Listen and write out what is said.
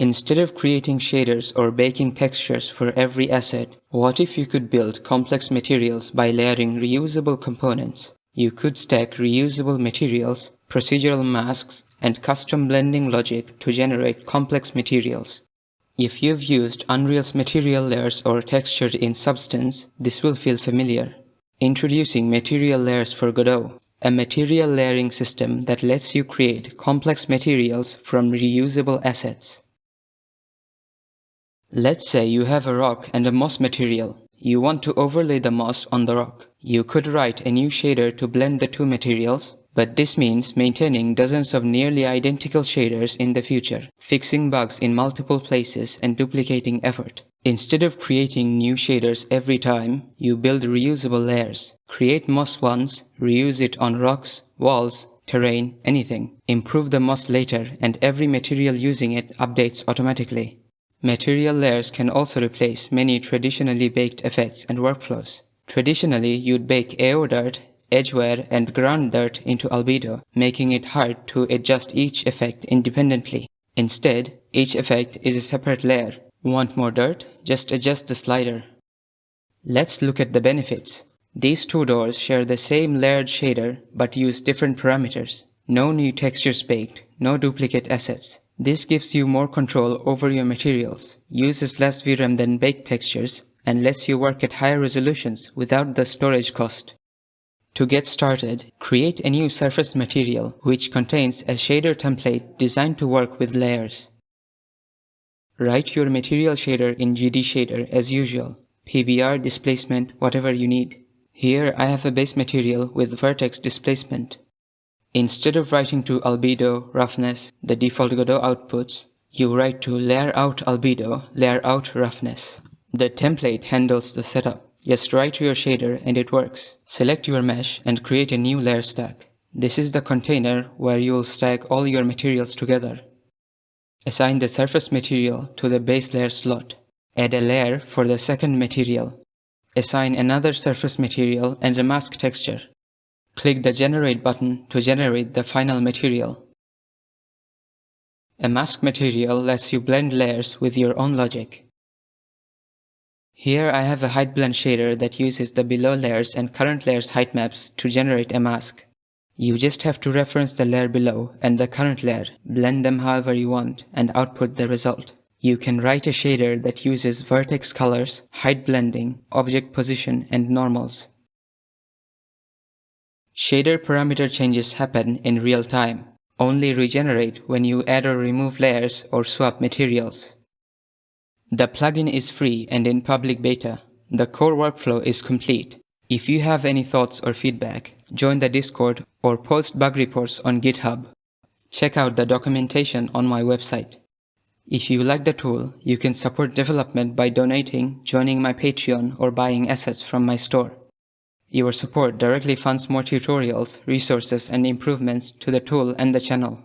Instead of creating shaders or baking textures for every asset, what if you could build complex materials by layering reusable components? You could stack reusable materials, procedural masks, and custom blending logic to generate complex materials. If you've used Unreal's material layers or textured in Substance, this will feel familiar. Introducing material layers for Godot, a material layering system that lets you create complex materials from reusable assets. Let's say you have a rock and a moss material. You want to overlay the moss on the rock. You could write a new shader to blend the two materials, but this means maintaining dozens of nearly identical shaders in the future, fixing bugs in multiple places and duplicating effort. Instead of creating new shaders every time, you build reusable layers. Create moss once, reuse it on rocks, walls, terrain, anything. Improve the moss later, and every material using it updates automatically. Material layers can also replace many traditionally baked effects and workflows. Traditionally, you'd bake AO dirt, edge wear, and ground dirt into albedo, making it hard to adjust each effect independently. Instead, each effect is a separate layer. Want more dirt? Just adjust the slider. Let's look at the benefits. These two doors share the same layered shader but use different parameters. No new textures baked, no duplicate assets. This gives you more control over your materials, uses less VRAM than baked textures, and lets you work at higher resolutions without the storage cost. To get started, create a new surface material which contains a shader template designed to work with layers. Write your material shader in GD Shader as usual, PBR, displacement, whatever you need. Here I have a base material with vertex displacement. Instead of writing to albedo, roughness, the default Godot outputs, you write to layer out albedo, layer out roughness. The template handles the setup. Just write your shader and it works. Select your mesh and create a new layer stack. This is the container where you will stack all your materials together. Assign the surface material to the base layer slot. Add a layer for the second material. Assign another surface material and a mask texture. Click the Generate button to generate the final material. A mask material lets you blend layers with your own logic. Here I have a height blend shader that uses the below layers and current layers height maps to generate a mask. You just have to reference the layer below and the current layer, blend them however you want, and output the result. You can write a shader that uses vertex colors, height blending, object position, and normals. Shader parameter changes happen in real time. Only regenerate when you add or remove layers or swap materials. The plugin is free and in public beta. The core workflow is complete. If you have any thoughts or feedback, join the Discord or post bug reports on GitHub. Check out the documentation on my website. If you like the tool, you can support development by donating, joining my Patreon, or buying assets from my store. Your support directly funds more tutorials, resources, and improvements to the tool and the channel.